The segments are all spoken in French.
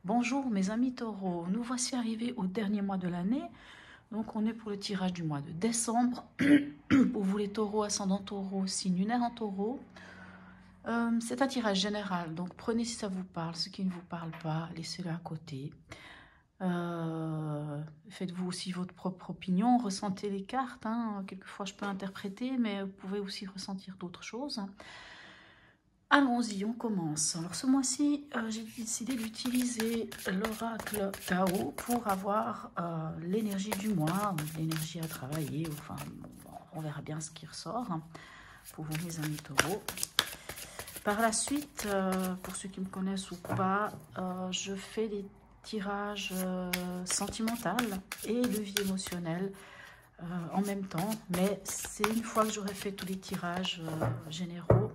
Bonjour mes amis taureaux, nous voici arrivés au dernier mois de l'année. Donc on est pour le tirage du mois de décembre. Pour vous les taureaux, ascendant taureau, signe lunaire en taureau. C'est un tirage général, donc prenez si ça vous parle. Ce qui ne vous parle pas, laissez-le à côté. Faites-vous aussi votre propre opinion, ressentez les cartes. Quelquefois je peux interpréter, mais vous pouvez aussi ressentir d'autres choses. Allons-y, on commence. Alors ce mois-ci, j'ai décidé d'utiliser l'oracle Tao pour avoir l'énergie du mois, l'énergie à travailler. Enfin, on verra bien ce qui ressort pour vous, mes amis taureaux. Par la suite, pour ceux qui me connaissent ou pas, je fais des tirages sentimentaux et de vie émotionnelle en même temps. Mais c'est une fois que j'aurai fait tous les tirages généraux.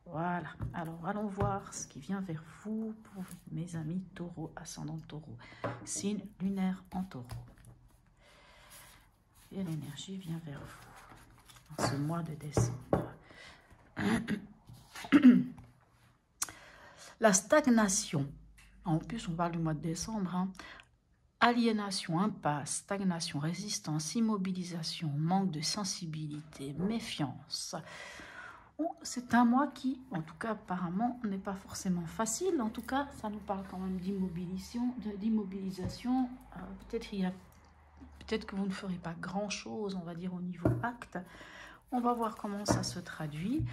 Voilà, alors allons voir ce qui vient vers vous pour mes amis taureaux, ascendant taureau, signe lunaire en taureau. Et l'énergie vient vers vous en ce mois de décembre. La stagnation, en plus on parle du mois de décembre, aliénation, impasse, stagnation, résistance, immobilisation, manque de sensibilité, méfiance. C'est un mois qui, en tout cas apparemment, n'est pas forcément facile. En tout cas, ça nous parle quand même d'immobilisation. Peut-être que vous ne ferez pas grand-chose, on va dire, au niveau acte. On va voir comment ça se traduit.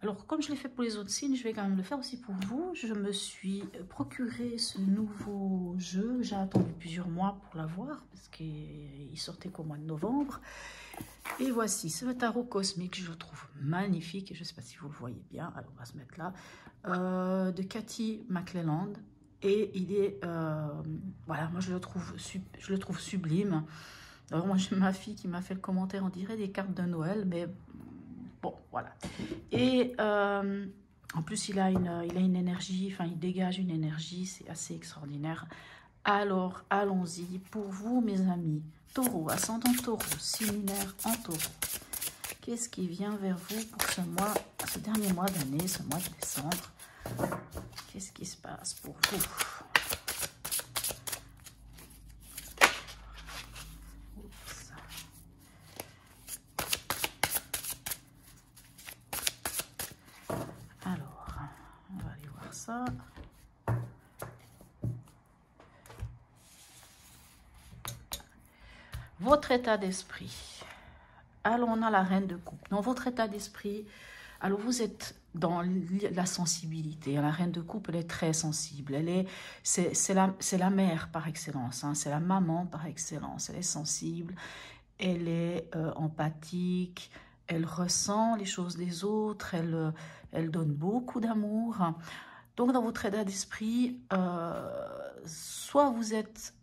Alors, comme je l'ai fait pour les autres signes, je vais quand même le faire aussi pour vous. Je me suis procuré ce nouveau jeu. J'ai attendu plusieurs mois pour l'avoir, parce qu'il sortait qu'au mois de novembre. Et voici ce tarot cosmique, je le trouve magnifique. Je ne sais pas si vous le voyez bien. Alors, on va se mettre là. De Cathy McClelland. Et il est... voilà, moi, je le trouve sublime. Alors, moi, j'ai ma fille qui m'a fait le commentaire. On dirait des cartes de Noël, mais... Bon, voilà. Et en plus, il a une énergie, enfin, il dégage une énergie, c'est assez extraordinaire. Alors, allons-y. Pour vous, mes amis, taureau, ascendant taureau, signe lunaire en taureau. Qu'est-ce qui vient vers vous pour ce mois, ce dernier mois d'année, ce mois de décembre? Qu'est-ce qui se passe pour vous? Ça. Votre état d'esprit. Alors, on a la reine de coupe. Dans votre état d'esprit, alors vous êtes dans la sensibilité. La reine de coupe, elle est très sensible. C'est la mère par excellence. C'est la maman par excellence. Elle est sensible, elle est empathique, elle ressent les choses des autres, elle donne beaucoup d'amour. Donc, dans votre état d'esprit, soit vous êtes,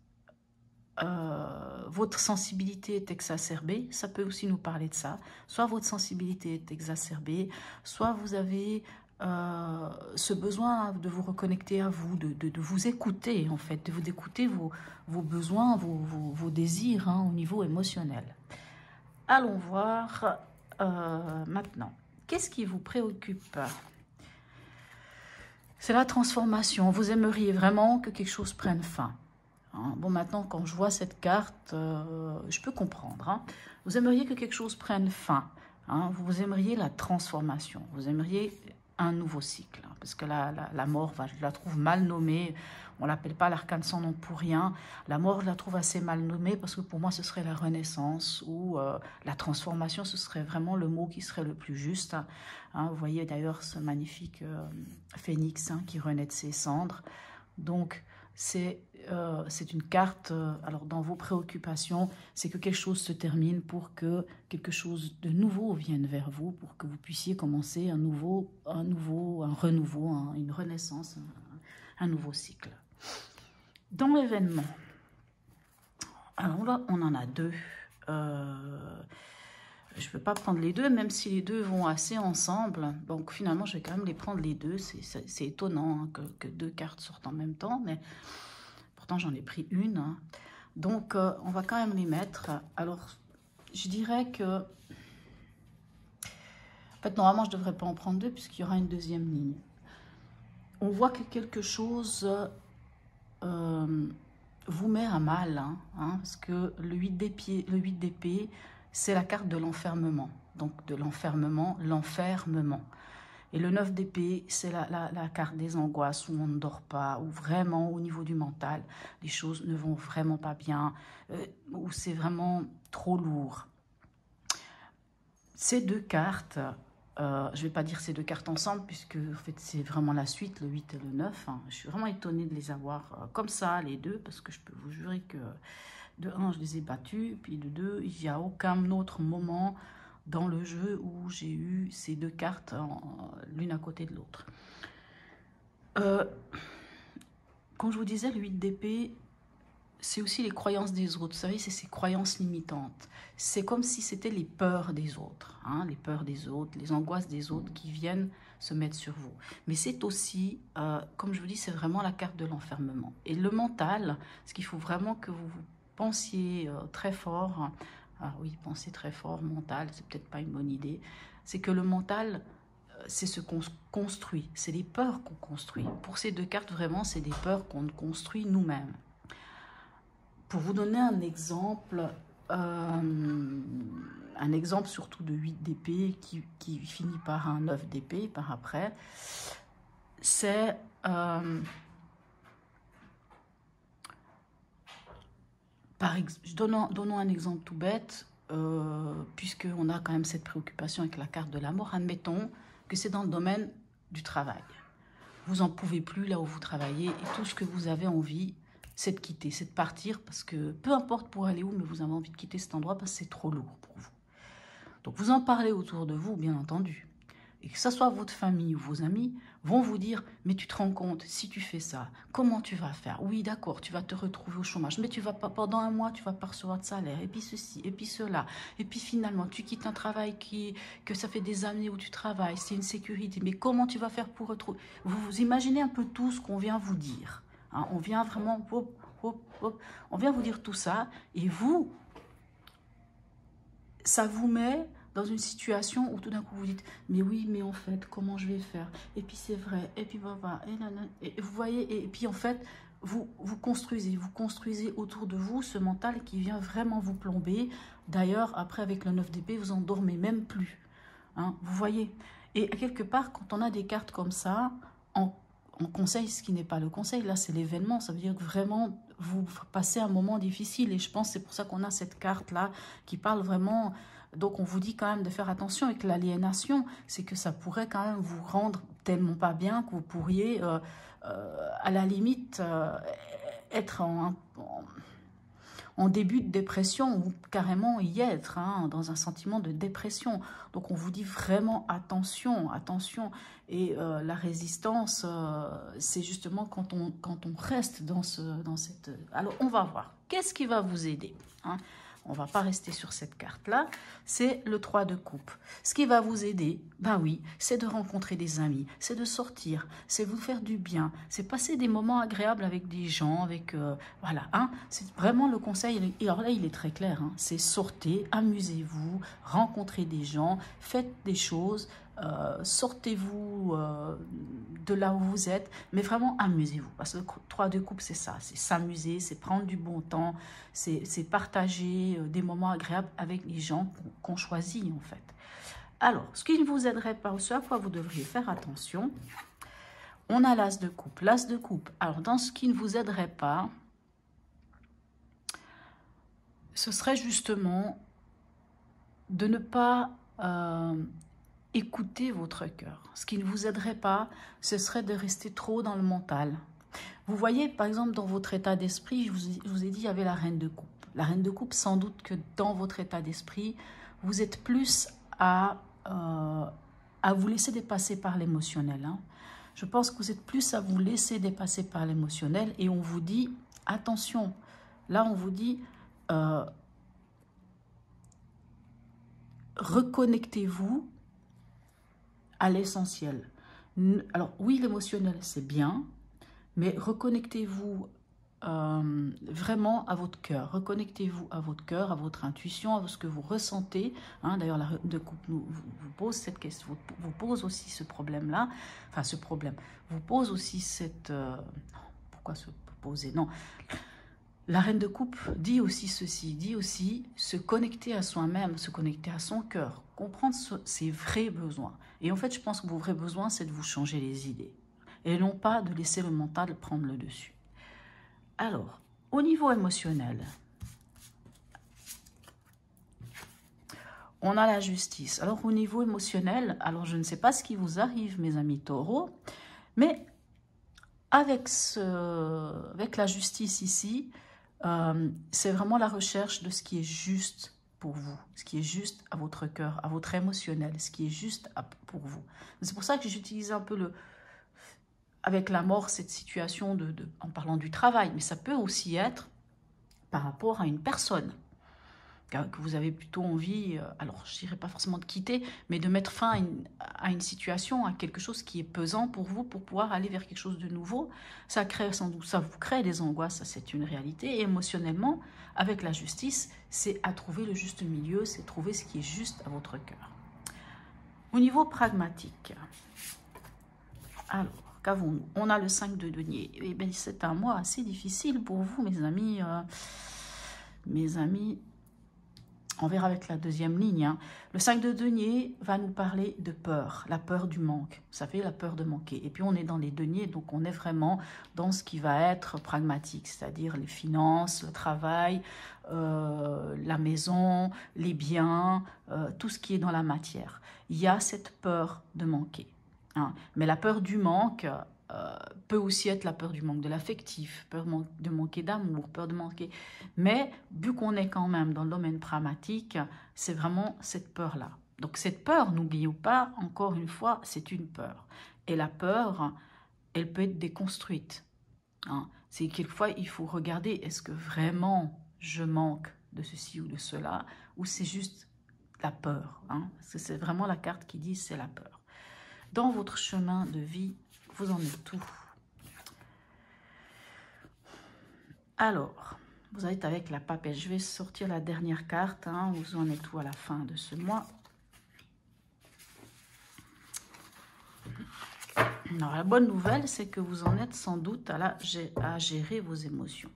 votre sensibilité est exacerbée, ça peut aussi nous parler de ça, soit votre sensibilité est exacerbée, soit vous avez ce besoin de vous reconnecter à vous, de vous écouter, en fait, d'écouter vos besoins, vos désirs au niveau émotionnel. Allons voir maintenant. Qu'est-ce qui vous préoccupe ? C'est la transformation. Vous aimeriez vraiment que quelque chose prenne fin. Bon, maintenant, quand je vois cette carte, je peux comprendre. Vous aimeriez que quelque chose prenne fin. Vous aimeriez la transformation. Vous aimeriez un nouveau cycle. Parce que la mort, je la trouve mal nommée. On ne l'appelle pas l'arcane sans nom pour rien. La mort, je la trouve assez mal nommée parce que pour moi, ce serait la renaissance ou la transformation, ce serait vraiment le mot qui serait le plus juste. Vous voyez d'ailleurs ce magnifique phénix qui renaît de ses cendres. Donc, c'est une carte, alors dans vos préoccupations, c'est que quelque chose se termine pour que quelque chose de nouveau vienne vers vous, pour que vous puissiez commencer un renouveau, une renaissance, un nouveau cycle. Dans l'événement, alors là, on en a deux. Je ne peux pas prendre les deux, même si les deux vont assez ensemble. Donc finalement, je vais quand même les prendre les deux. C'est étonnant que deux cartes sortent en même temps, mais pourtant j'en ai pris une. Donc on va quand même les mettre. Alors, je dirais que... En fait, normalement, je ne devrais pas en prendre deux, puisqu'il y aura une deuxième ligne. On voit que quelque chose vous met à mal, parce que le 8 d'épée, c'est la carte de l'enfermement. Donc de l'enfermement, l'enfermement. Et le 9 d'épée, c'est la carte des angoisses où on ne dort pas, où vraiment au niveau du mental, les choses ne vont vraiment pas bien, où c'est vraiment trop lourd. Ces deux cartes, je ne vais pas dire ces deux cartes ensemble, puisque en fait, c'est vraiment la suite, le 8 et le 9. Je suis vraiment étonnée de les avoir comme ça, les deux, parce que je peux vous jurer que de 1, je les ai battus, puis de 2, il n'y a aucun autre moment dans le jeu où j'ai eu ces deux cartes l'une à côté de l'autre. Comme je vous disais, le 8 d'épée, c'est aussi les croyances des autres. Vous savez, c'est ces croyances limitantes. C'est comme si c'était les peurs des autres, les peurs des autres, les angoisses des autres qui viennent se mettre sur vous. Mais c'est aussi, comme je vous dis, c'est vraiment la carte de l'enfermement. Et le mental, ce qu'il faut vraiment que vous pensiez très fort, ah oui, penser très fort, mental, c'est peut-être pas une bonne idée, c'est que le mental, c'est ce qu'on construit, c'est les peurs qu'on construit. Pour ces deux cartes, vraiment, c'est des peurs qu'on construit nous-mêmes. Pour vous donner un exemple surtout de 8 d'épée qui finit par un 9 d'épée par après, c'est donnons un exemple tout bête, puisqu'on a quand même cette préoccupation avec la carte de la mort. Admettons que c'est dans le domaine du travail. Vous n'en pouvez plus là où vous travaillez et tout ce que vous avez envie, c'est de quitter, c'est de partir, parce que peu importe pour aller où, mais vous avez envie de quitter cet endroit parce que c'est trop lourd pour vous. Donc vous en parlez autour de vous, bien entendu. Et que ce soit votre famille ou vos amis, vont vous dire « Mais tu te rends compte, si tu fais ça, comment tu vas faire? Oui, d'accord, tu vas te retrouver au chômage, mais tu vas pas, pendant un mois, tu vas pas recevoir de salaire, et puis ceci, et puis cela. Et puis finalement, tu quittes un travail que ça fait des années où tu travailles, c'est une sécurité, mais comment tu vas faire pour retrouver? » Vous imaginez un peu tout ce qu'on vient vous dire. On vient vraiment, on vient vous dire tout ça, et vous, ça vous met dans une situation où tout d'un coup vous dites « Mais oui, mais en fait, comment je vais faire? Et puis c'est vrai, et puis voilà, et vous voyez, et puis en fait, vous construisez autour de vous ce mental qui vient vraiment vous plomber. D'ailleurs, après, avec le 9 d'épée, vous en dormez même plus. Vous voyez? Et quelque part, quand on a des cartes comme ça, on conseille ce qui n'est pas le conseil. Là, c'est l'événement. Ça veut dire que vraiment, vous passez un moment difficile. Et je pense que c'est pour ça qu'on a cette carte-là qui parle vraiment. Donc, on vous dit quand même de faire attention avec l'aliénation. C'est que ça pourrait quand même vous rendre tellement pas bien que vous pourriez, à la limite, être en début de dépression ou carrément y être, dans un sentiment de dépression. Donc on vous dit vraiment attention, attention. Et la résistance, c'est justement quand on reste dans cette... Alors on va voir, qu'est-ce qui va vous aider, On ne va pas rester sur cette carte-là. C'est le 3 de coupe. Ce qui va vous aider, ben oui, c'est de rencontrer des amis, c'est de sortir, c'est vous faire du bien, c'est passer des moments agréables avec des gens, avec... voilà, c'est vraiment le conseil. Et alors là, il est très clair, c'est sortez, amusez-vous, rencontrez des gens, faites des choses, sortez-vous de là où vous êtes, mais vraiment amusez-vous. Parce que le 3 de coupe, c'est ça, c'est s'amuser, c'est prendre du bon temps, c'est partager des moments agréables avec les gens qu'on choisit en fait. Alors, ce qui ne vous aiderait pas, ou ce à quoi vous devriez faire attention, on a l'as de coupe. L'as de coupe, alors dans ce qui ne vous aiderait pas, ce serait justement de ne pas... écoutez votre cœur. Ce qui ne vous aiderait pas, ce serait de rester trop dans le mental. Vous voyez, par exemple, dans votre état d'esprit, je vous ai dit, il y avait la reine de coupe. La reine de coupe, sans doute que dans votre état d'esprit, vous êtes plus à vous laisser dépasser par l'émotionnel. Je pense que vous êtes plus à vous laisser dépasser par l'émotionnel et on vous dit, attention, là on vous dit, reconnectez-vous à l'essentiel. Alors oui, l'émotionnel, c'est bien, mais reconnectez-vous vraiment à votre cœur. Reconnectez-vous à votre cœur, à votre intuition, à ce que vous ressentez. D'ailleurs, la reine de coupe vous pose cette question, vous pose aussi ce problème-là. Enfin, ce problème. Vous pose aussi cette... pourquoi se poser? Non. La reine de coupe dit aussi ceci, dit aussi se connecter à soi-même, se connecter à son cœur, comprendre ses vrais besoins. Et en fait, je pense que vos vrais besoins, c'est de vous changer les idées. Et non pas de laisser le mental prendre le dessus. Alors, au niveau émotionnel, on a la justice. Alors, au niveau émotionnel, alors je ne sais pas ce qui vous arrive, mes amis taureaux, mais avec la justice ici, c'est vraiment la recherche de ce qui est juste pour vous, ce qui est juste à votre cœur, à votre émotionnel, ce qui est juste pour vous. C'est pour ça que j'utilise un peu avec la mort cette situation en parlant du travail, mais ça peut aussi être par rapport à une personne que vous avez plutôt envie, alors je dirais pas forcément de quitter, mais de mettre fin à une situation, à quelque chose qui est pesant pour vous, pour pouvoir aller vers quelque chose de nouveau. Ça crée sans doute, ça vous crée des angoisses, ça c'est une réalité. Et émotionnellement, avec la justice, c'est à trouver le juste milieu, c'est trouver ce qui est juste à votre cœur. Au niveau pragmatique, alors, qu'avons-nous? On a le 5 de denier. Eh bien, c'est un mois assez difficile pour vous, mes amis. On verra avec la deuxième ligne. Hein. Le 5 de denier va nous parler de peur, la peur du manque. Ça fait la peur de manquer. Et puis on est dans les deniers, donc on est vraiment dans ce qui va être pragmatique, c'est-à-dire les finances, le travail, la maison, les biens, tout ce qui est dans la matière. Il y a cette peur de manquer. Hein. Mais la peur du manque peut aussi être la peur du manque de l'affectif, peur de manquer d'amour, peur de manquer... Mais vu qu'on est quand même dans le domaine pragmatique, c'est vraiment cette peur-là. Donc cette peur, n'oublions pas, encore une fois, c'est une peur. Et la peur, elle peut être déconstruite. Hein. C'est quelquefois, il faut regarder, est-ce que vraiment je manque de ceci ou de cela, ou c'est juste la peur. Hein. C'est vraiment la carte qui dit c'est la peur. Dans votre chemin de vie, vous en êtes tout. Alors, vous êtes avec la papesse. Je vais sortir la dernière carte. Hein. Vous en êtes tout à la fin de ce mois. Alors, la bonne nouvelle, c'est que vous en êtes sans doute à gérer vos émotions.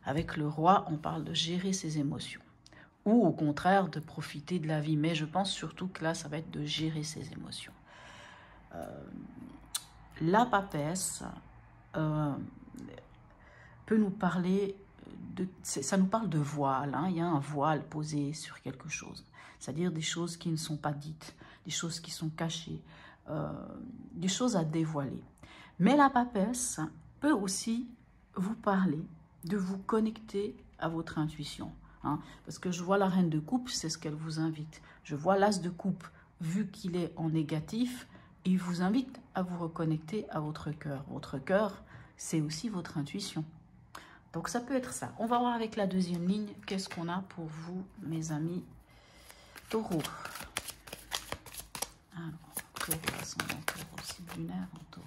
Avec le roi, on parle de gérer ses émotions. Ou au contraire, de profiter de la vie. Mais je pense surtout que là, ça va être de gérer ses émotions. La papesse peut nous parler, ça nous parle de voile. Hein. Il y a un voile posé sur quelque chose. C'est-à-dire des choses qui ne sont pas dites, des choses qui sont cachées, des choses à dévoiler. Mais la papesse peut aussi vous parler de vous connecter à votre intuition. Hein. Parce que je vois la reine de coupe, c'est ce qu'elle vous invite. Je vois l'as de coupe, vu qu'il est en négatif, il vous invite à vous reconnecter à votre cœur. Votre cœur, c'est aussi votre intuition. Donc, ça peut être ça. On va voir avec la deuxième ligne, qu'est-ce qu'on a pour vous, mes amis taureaux. Alors, taureau, ascendant taureau, cible lunaire en taureau.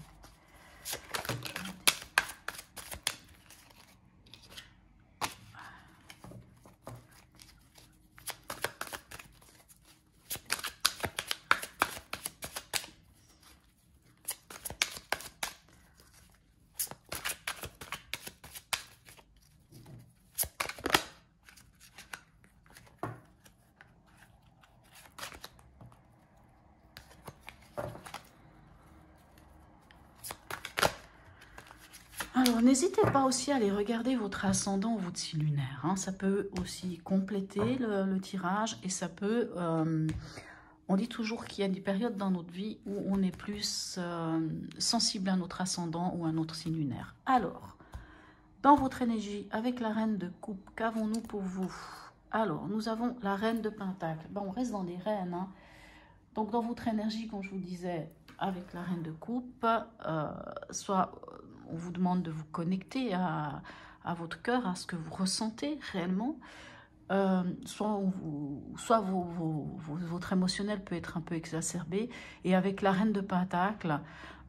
Alors, n'hésitez pas aussi à aller regarder votre ascendant ou votre signe lunaire. Hein. Ça peut aussi compléter le tirage et ça peut... on dit toujours qu'il y a des périodes dans notre vie où on est plus sensible à notre ascendant ou à notre signe lunaire. Alors, dans votre énergie, avec la reine de coupe, qu'avons-nous pour vous? Alors, nous avons la reine de pentacle. Bon, on reste dans les reines. Hein. Donc, dans votre énergie, comme je vous disais, avec la reine de coupe, soit on vous demande de vous connecter à votre cœur, à ce que vous ressentez réellement, soit votre émotionnel peut être un peu exacerbé, et avec la reine de pentacle,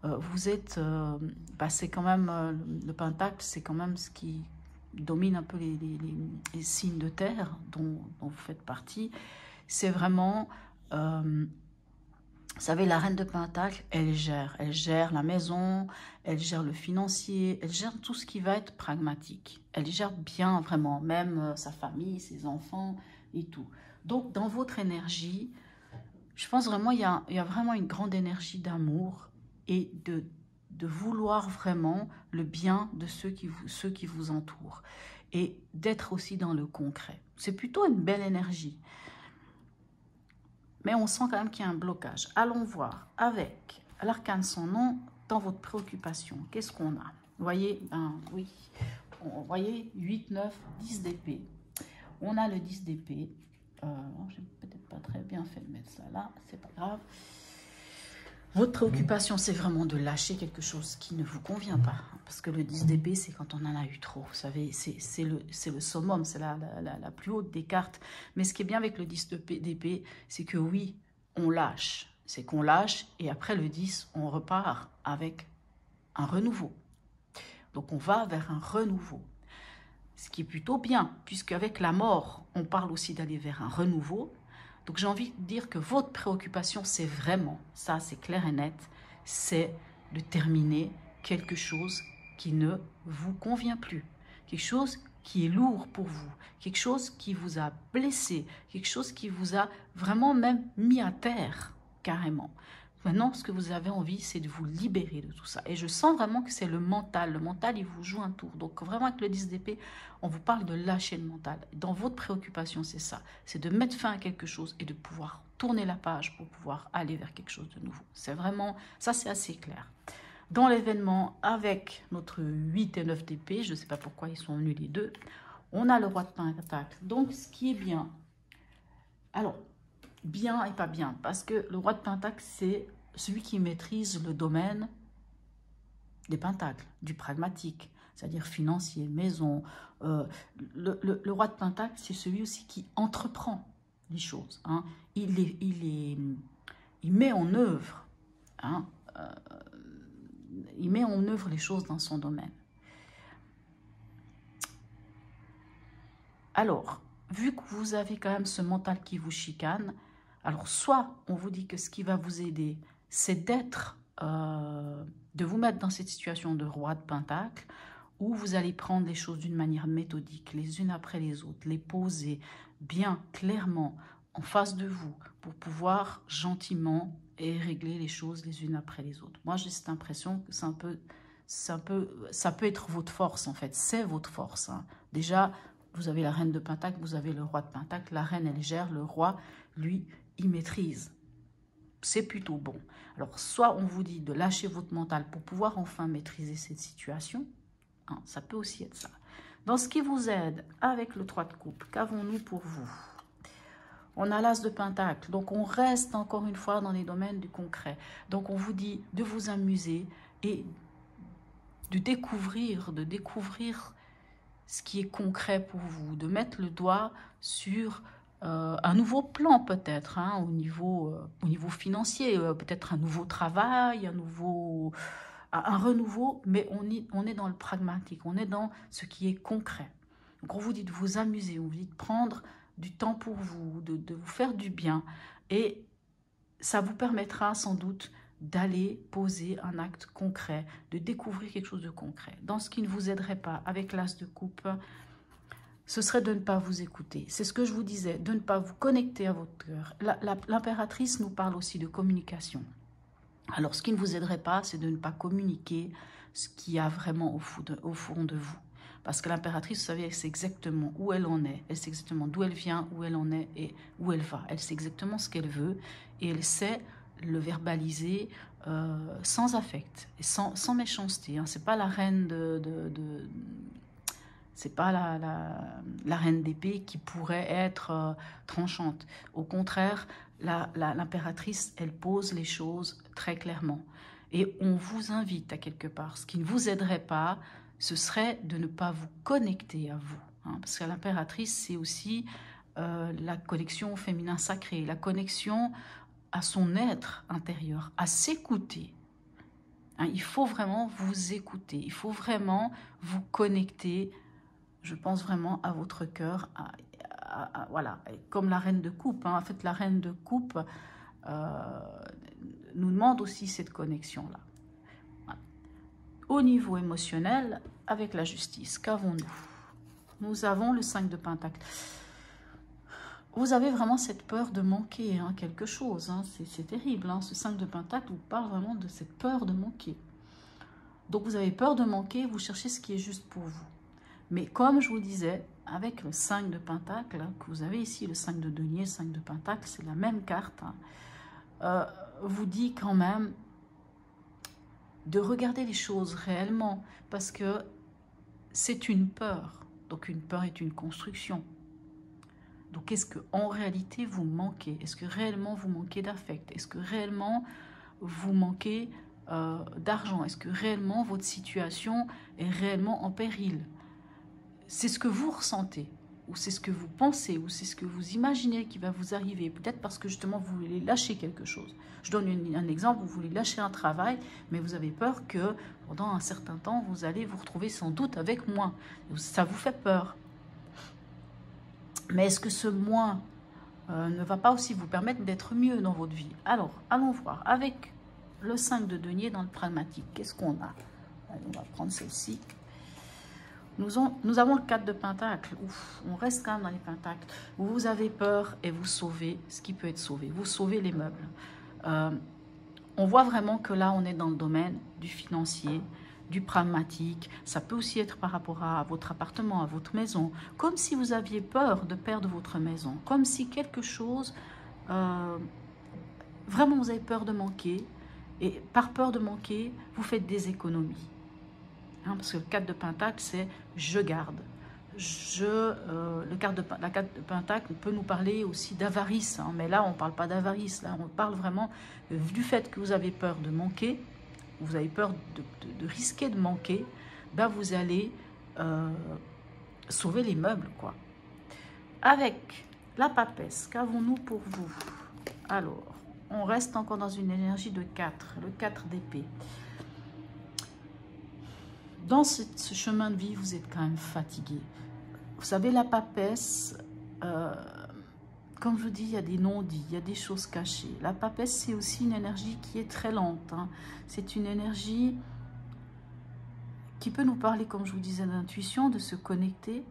vous êtes, c'est quand même, le pentacle, c'est quand même ce qui domine un peu les signes de terre dont vous faites partie. C'est vraiment... Vous savez, la reine de Pentacle, elle gère la maison, elle gère le financier, elle gère tout ce qui va être pragmatique. Elle gère bien vraiment, même sa famille, ses enfants et tout. Donc, dans votre énergie, je pense vraiment il y a vraiment une grande énergie d'amour et de vouloir vraiment le bien de ceux qui vous entourent et d'être aussi dans le concret. C'est plutôt une belle énergie. Mais on sent quand même qu'il y a un blocage. Allons voir avec l'arcane sans nom dans votre préoccupation. Qu'est-ce qu'on a? Vous voyez, ben oui, vous voyez 8, 9, 10 d'épée. On a le 10 d'épée. J'ai peut-être pas très bien fait de mettre ça là, c'est pas grave. Votre préoccupation, c'est vraiment de lâcher quelque chose qui ne vous convient pas. Parce que le 10 d'épée, c'est quand on en a eu trop. Vous savez, c'est le summum, c'est la plus haute des cartes. Mais ce qui est bien avec le 10 d'épée, c'est que oui, on lâche. C'est qu'on lâche et après le 10, on repart avec un renouveau. Donc on va vers un renouveau. Ce qui est plutôt bien, puisque avec la mort, on parle aussi d'aller vers un renouveau. Donc j'ai envie de dire que votre préoccupation, c'est vraiment, ça c'est clair et net, c'est de terminer quelque chose qui ne vous convient plus. Quelque chose qui est lourd pour vous, quelque chose qui vous a blessé, quelque chose qui vous a vraiment même mis à terre, carrément. Maintenant, ce que vous avez envie, c'est de vous libérer de tout ça. Et je sens vraiment que c'est le mental. Le mental, il vous joue un tour. Donc, vraiment, avec le 10 d'épée, on vous parle de lâcher le mental. Dans votre préoccupation, c'est ça. C'est de mettre fin à quelque chose et de pouvoir tourner la page pour pouvoir aller vers quelque chose de nouveau. C'est vraiment, ça, c'est assez clair. Dans l'événement, avec notre 8 et 9 d'épée, je ne sais pas pourquoi ils sont venus les deux, on a le roi de Pentacle. Donc, ce qui est bien. Alors, bien et pas bien, parce que le roi de Pentacle, c'est celui qui maîtrise le domaine des pentacles, du pragmatique, c'est-à-dire financier, maison. Le roi de Pentacle, c'est celui aussi qui entreprend les choses. Hein. Il met en œuvre, hein, il met en œuvre les choses dans son domaine. Alors, vu que vous avez quand même ce mental qui vous chicane, alors soit on vous dit que ce qui va vous aider, c'est de vous mettre dans cette situation de roi de Pentacle, où vous allez prendre les choses d'une manière méthodique, les unes après les autres, les poser bien clairement en face de vous pour pouvoir gentiment et régler les choses les unes après les autres. Moi, j'ai cette impression que ça peut être votre force en fait, c'est votre force. Hein. Déjà, vous avez la reine de Pentacle, vous avez le roi de Pentacle, la reine elle gère, le roi, lui, il maîtrise. C'est plutôt bon. Alors, soit on vous dit de lâcher votre mental pour pouvoir enfin maîtriser cette situation, hein, ça peut aussi être ça. Dans ce qui vous aide avec le 3 de coupe, qu'avons-nous pour vous? On a l'as de Pentacle, donc on reste encore une fois dans les domaines du concret. Donc on vous dit de vous amuser et de découvrir ce qui est concret pour vous, de mettre le doigt sur un nouveau plan peut-être, hein, au niveau financier, peut-être un nouveau travail, un renouveau, mais on est dans le pragmatique, on est dans ce qui est concret. Donc on vous dit de vous amuser, on vous dit de prendre du temps pour vous, de vous faire du bien, et ça vous permettra sans doute d'aller poser un acte concret, de découvrir quelque chose de concret. Dans ce qui ne vous aiderait pas avec l'as de coupe, ce serait de ne pas vous écouter. C'est ce que je vous disais, de ne pas vous connecter à votre cœur. L'impératrice nous parle aussi de communication. Alors, ce qui ne vous aiderait pas, c'est de ne pas communiquer ce qu'il y a vraiment au fond de vous. Parce que l'impératrice, vous savez, elle sait exactement où elle en est. Elle sait exactement d'où elle vient, où elle en est et où elle va. Elle sait exactement ce qu'elle veut et elle sait le verbaliser sans affect et sans méchanceté. Hein. C'est pas la reine c'est pas la reine d'épée qui pourrait être tranchante. Au contraire, l'impératrice, elle pose les choses très clairement. Et on vous invite à quelque part. Ce qui ne vous aiderait pas, ce serait de ne pas vous connecter à vous. Hein, parce que l'impératrice, c'est aussi la connexion au féminin sacré, la connexion à son être intérieur, à s'écouter. Hein, il faut vraiment vous écouter, il faut vraiment vous connecter, je pense vraiment à votre cœur, voilà, comme la reine de coupe. Hein. En fait, la reine de coupe, nous demande aussi cette connexion-là. Voilà. Au niveau émotionnel, avec la justice, qu'avons-nous? Nous avons le 5 de Pentacle. Vous avez vraiment cette peur de manquer hein, quelque chose. Hein. C'est terrible. Hein. Ce 5 de Pentacle vous parle vraiment de cette peur de manquer. Donc vous avez peur de manquer, vous cherchez ce qui est juste pour vous. Mais comme je vous disais, avec le 5 de Pentacle, hein, que vous avez ici, le 5 de denier, le 5 de Pentacle, c'est la même carte, hein, vous dit quand même de regarder les choses réellement, parce que c'est une peur. Donc une peur est une construction. Donc est-ce qu'en réalité vous manquez? Est-ce que réellement vous manquez d'affect? Est-ce que réellement vous manquez d'argent? Est-ce que réellement votre situation est réellement en péril? C'est ce que vous ressentez, ou c'est ce que vous pensez, ou c'est ce que vous imaginez qui va vous arriver. Peut-être parce que justement vous voulez lâcher quelque chose. Je donne un exemple, vous voulez lâcher un travail, mais vous avez peur que pendant un certain temps, vous allez vous retrouver sans doute avec moins. Ça vous fait peur. Mais est-ce que ce moins ne va pas aussi vous permettre d'être mieux dans votre vie? Alors, allons voir. Avec le 5 de denier dans le pragmatique, qu'est-ce qu'on a? Allez, on va prendre celle-ci. Nous avons le 4 de Pentacle. Ouf, on reste quand même dans les Pentacles. Vous avez peur et vous sauvez ce qui peut être sauvé. Vous sauvez les meubles. On voit vraiment que là, on est dans le domaine du financier, du pragmatique. Ça peut aussi être par rapport à votre appartement, à votre maison. Comme si vous aviez peur de perdre votre maison. Comme si quelque chose... vraiment, vous avez peur de manquer. Et par peur de manquer, vous faites des économies. Hein, parce que le 4 de Pentacle, c'est « je garde ». La carte de Pentacle peut nous parler aussi d'avarice. Hein, mais là, on ne parle pas d'avarice. Là, on parle vraiment du fait que vous avez peur de manquer. Vous avez peur de risquer de manquer. Ben, vous allez sauver les meubles, quoi. Avec la papesse, qu'avons-nous pour vous? Alors, on reste encore dans une énergie de 4. Le 4 d'épée. Dans ce chemin de vie, vous êtes quand même fatigué. Vous savez, la papesse, comme je vous dis, il y a des non-dits, il y a des choses cachées. La papesse, c'est aussi une énergie qui est très lente. Hein. C'est une énergie qui peut nous parler, comme je vous disais, d'intuition, de se connecter.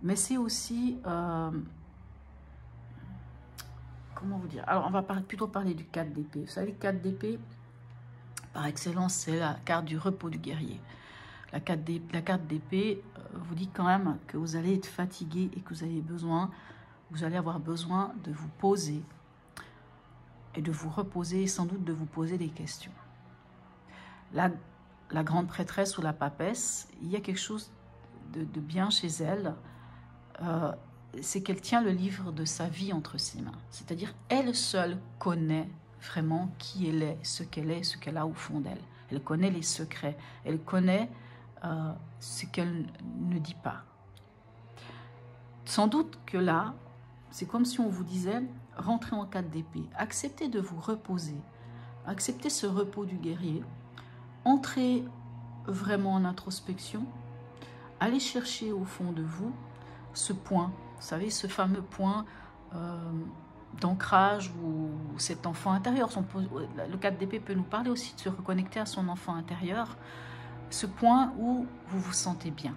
Mais c'est aussi... comment vous dire? Alors, on va plutôt parler du 4 d'épée. Vous savez, le 4 d'épée... Par excellence, c'est la carte du repos du guerrier. La carte d'épée vous dit quand même que vous allez être fatigué et que vous allez avoir besoin de vous poser et de vous reposer et sans doute de vous poser des questions. La grande prêtresse ou la papesse, il y a quelque chose de bien chez elle. C'est qu'elle tient le livre de sa vie entre ses mains. C'est-à-dire, elle seule connaît vraiment qui elle est, ce qu'elle a au fond d'elle. Elle connaît les secrets, elle connaît ce qu'elle ne dit pas. Sans doute que là, c'est comme si on vous disait, rentrez en 4 d'épée, acceptez de vous reposer, acceptez ce repos du guerrier, entrez vraiment en introspection, allez chercher au fond de vous ce point, vous savez, ce fameux point d'ancrage ou cet enfant intérieur. Le 4 d'épée peut nous parler aussi de se reconnecter à son enfant intérieur, ce point où vous vous sentez bien.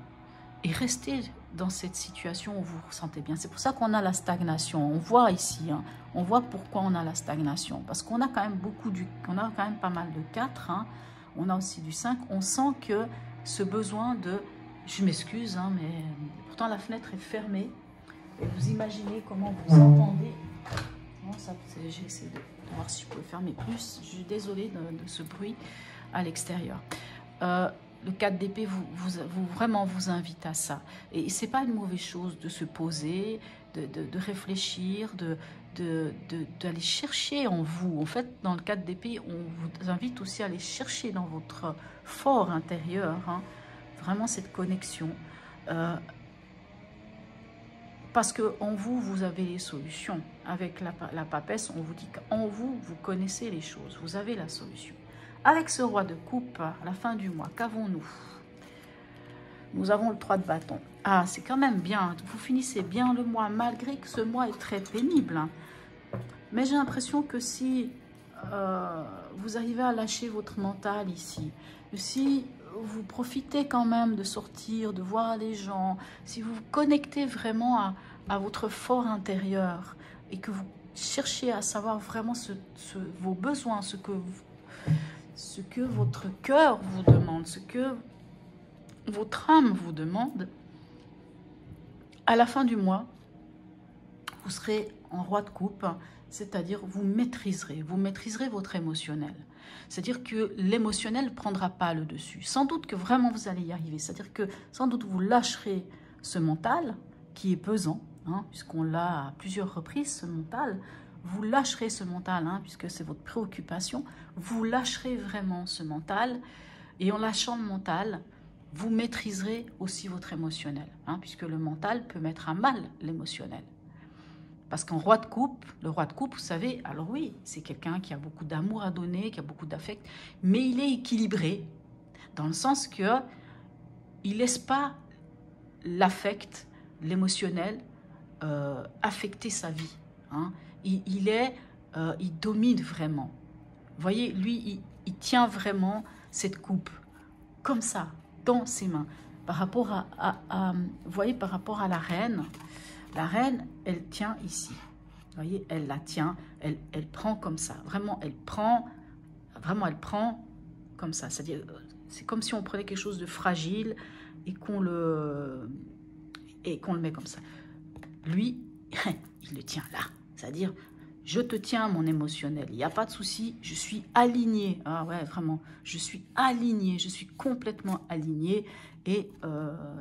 Et restez dans cette situation où vous vous sentez bien. C'est pour ça qu'on a la stagnation. On voit ici, hein, on voit pourquoi on a la stagnation. Parce qu'on a quand même on a quand même pas mal de 4, hein, on a aussi du 5. On sent que ce besoin de... Je m'excuse, hein, mais pourtant la fenêtre est fermée. Et vous imaginez comment vous entendez... J'essaie de voir si je peux fermer plus. Je suis désolée de ce bruit à l'extérieur. Le 4 d'épée vraiment vous invite à ça. Et ce n'est pas une mauvaise chose de se poser, de réfléchir, d'aller chercher en vous. En fait, dans le 4 d'épée, on vous invite aussi à aller chercher dans votre fort intérieur, hein, vraiment cette connexion. Parce qu'en vous, vous avez les solutions. Avec la papesse, on vous dit qu'en vous, vous connaissez les choses. Vous avez la solution. Avec ce roi de coupe, à la fin du mois, qu'avons-nous? Nous avons le 3 de bâton. Ah, c'est quand même bien. Vous finissez bien le mois, malgré que ce mois est très pénible. Hein. Mais j'ai l'impression que si vous arrivez à lâcher votre mental ici. Si vous profitez quand même de sortir, de voir les gens, si vous vous connectez vraiment à votre fort intérieur et que vous cherchez à savoir vraiment vos besoins, ce que votre cœur vous demande, ce que votre âme vous demande, à la fin du mois, vous serez en roi de coupe, c'est-à-dire vous maîtriserez votre émotionnel. C'est-à-dire que l'émotionnel ne prendra pas le dessus. Sans doute que vraiment vous allez y arriver. C'est-à-dire que sans doute vous lâcherez ce mental qui est pesant, hein, puisqu'on l'a à plusieurs reprises, ce mental. Vous lâcherez ce mental, hein, puisque c'est votre préoccupation. Vous lâcherez vraiment ce mental. Et en lâchant le mental, vous maîtriserez aussi votre émotionnel, hein, puisque le mental peut mettre à mal l'émotionnel. Parce qu'en roi de coupe, le roi de coupe, vous savez, alors oui, c'est quelqu'un qui a beaucoup d'amour à donner, qui a beaucoup d'affect, mais il est équilibré, dans le sens que il ne laisse pas l'affect, l'émotionnel, affecter sa vie. Hein. Il domine vraiment. Vous voyez, lui, il tient vraiment cette coupe, comme ça, dans ses mains. Par rapport vous voyez, par rapport à la reine, elle tient ici. Vous voyez, elle la tient, elle prend comme ça. Vraiment, elle prend comme ça. C'est-à-dire, c'est comme si on prenait quelque chose de fragile et qu'on le met comme ça. Lui, il le tient là. C'est-à-dire, je te tiens, mon émotionnel. Il n'y a pas de souci, je suis alignée. Ah ouais, vraiment, je suis alignée, je suis complètement alignée. Et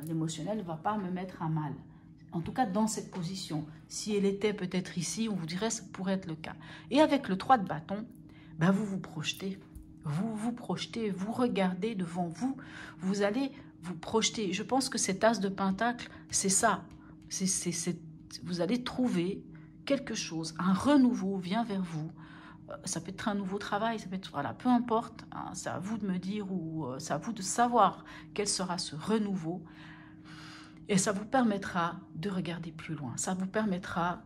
l'émotionnel ne va pas me mettre à mal. En tout cas, dans cette position. Si elle était peut-être ici, on vous dirait que ça pourrait être le cas. Et avec le 3 de bâton, ben vous vous projetez. Vous vous projetez, vous regardez devant vous. Vous allez vous projeter. Je pense que cet as de pentacle, c'est ça. Vous allez trouver quelque chose, un renouveau vient vers vous. Ça peut être un nouveau travail, ça peut être, voilà, peu importe. Hein, c'est à vous de me dire ou c'est à vous de savoir quel sera ce renouveau. Et ça vous permettra de regarder plus loin. Ça vous permettra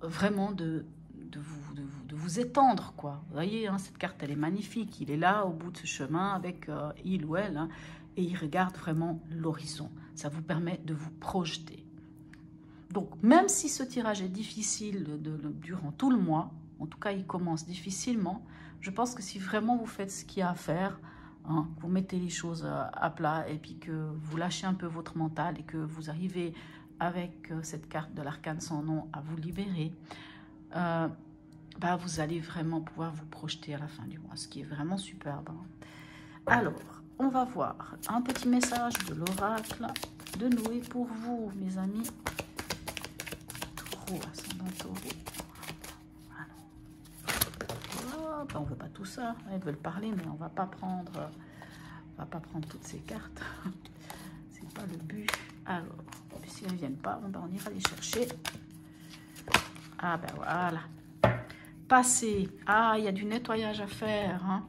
vraiment de vous étendre, quoi. Vous voyez, hein, cette carte, elle est magnifique. Il est là, au bout de ce chemin, avec il ou elle, hein, et il regarde vraiment l'horizon. Ça vous permet de vous projeter. Donc, même si ce tirage est difficile durant tout le mois, en tout cas, il commence difficilement, je pense que si vraiment vous faites ce qu'il y a à faire, hein, vous mettez les choses à plat et puis que vous lâchez un peu votre mental et que vous arrivez avec cette carte de l'arcane sans nom à vous libérer, bah vous allez vraiment pouvoir vous projeter à la fin du mois, ce qui est vraiment superbe. Hein. Alors, on va voir un petit message de l'oracle de Noé pour vous, mes amis. Taureau, ascendant taureau. On ne veut pas tout ça, ils veulent parler, mais on va pas prendre toutes ces cartes. C'est pas le but. Alors, si elles ne viennent pas, on ira les chercher. Ah ben voilà. Passé. Ah, il y a du nettoyage à faire. Hein.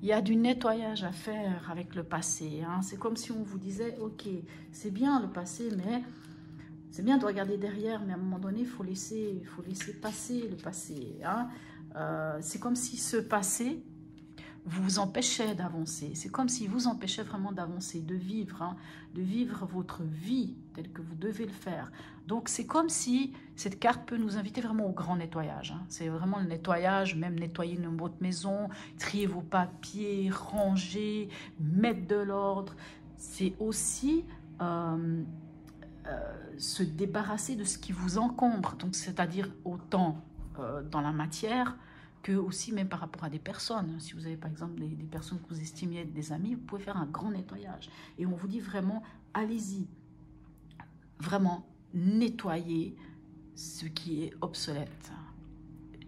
Il y a du nettoyage à faire avec le passé. Hein. C'est comme si on vous disait, ok, c'est bien le passé, mais c'est bien de regarder derrière, mais à un moment donné, il faut laisser passer le passé. Hein. C'est comme si ce passé vous empêchait d'avancer. C'est comme s'il vous empêchait vraiment d'avancer, de vivre, hein, de vivre votre vie telle que vous devez le faire. Donc, c'est comme si cette carte peut nous inviter vraiment au grand nettoyage. Hein. C'est vraiment le nettoyage, même nettoyer votre maison, trier vos papiers, ranger, mettre de l'ordre. C'est aussi se débarrasser de ce qui vous encombre. Donc, c'est-à-dire autant dans la matière que aussi même par rapport à des personnes. Si vous avez par exemple des personnes que vous estimiez être des amis, vous pouvez faire un grand nettoyage. Et on vous dit vraiment, allez-y, vraiment nettoyez ce qui est obsolète.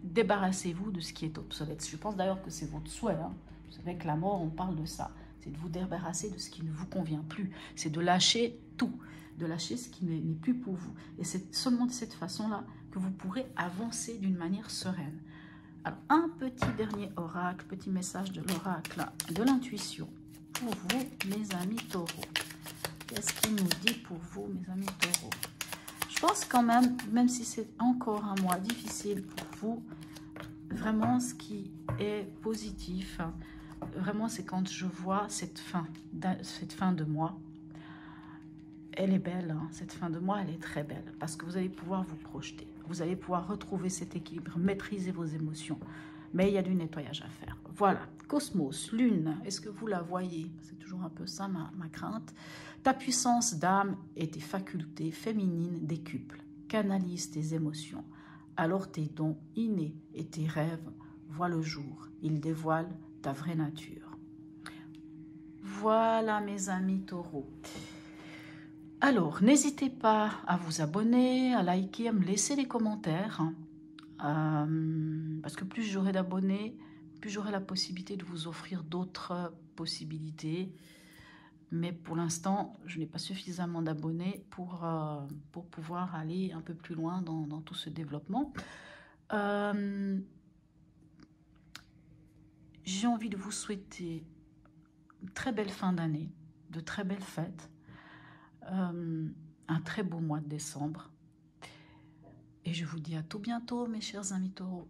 Débarrassez-vous de ce qui est obsolète. Je pense d'ailleurs que c'est votre souhait. Hein. Vous savez que la mort, on parle de ça. C'est de vous débarrasser de ce qui ne vous convient plus. C'est de lâcher tout, de lâcher ce qui n'est plus pour vous. Et c'est seulement de cette façon-là que vous pourrez avancer d'une manière sereine. Alors, un petit dernier oracle, petit message de l'oracle de l'intuition pour vous, mes amis taureaux. Qu'est-ce qu'il nous dit pour vous, mes amis taureaux? Je pense quand même si c'est encore un mois difficile pour vous, vraiment, ce qui est positif, vraiment, c'est quand je vois cette fin de mois. Elle est belle, hein. Cette fin de mois, elle est très belle, parce que vous allez pouvoir vous projeter. Vous allez pouvoir retrouver cet équilibre, maîtriser vos émotions. Mais il y a du nettoyage à faire. Voilà, Cosmos, Lune, est-ce que vous la voyez? C'est toujours un peu ça ma crainte. Ta puissance d'âme et tes facultés féminines décuplent. Canalise tes émotions. Alors tes dons innés et tes rêves voient le jour. Ils dévoilent ta vraie nature. Voilà mes amis taureaux. Alors, n'hésitez pas à vous abonner, à liker, à me laisser des commentaires. Parce que plus j'aurai d'abonnés, plus j'aurai la possibilité de vous offrir d'autres possibilités. Mais pour l'instant, je n'ai pas suffisamment d'abonnés pour pouvoir aller un peu plus loin dans tout ce développement. J'ai envie de vous souhaiter une très belle fin d'année, de très belles fêtes, un très beau mois de décembre. Et je vous dis à tout bientôt, mes chers amis taureaux.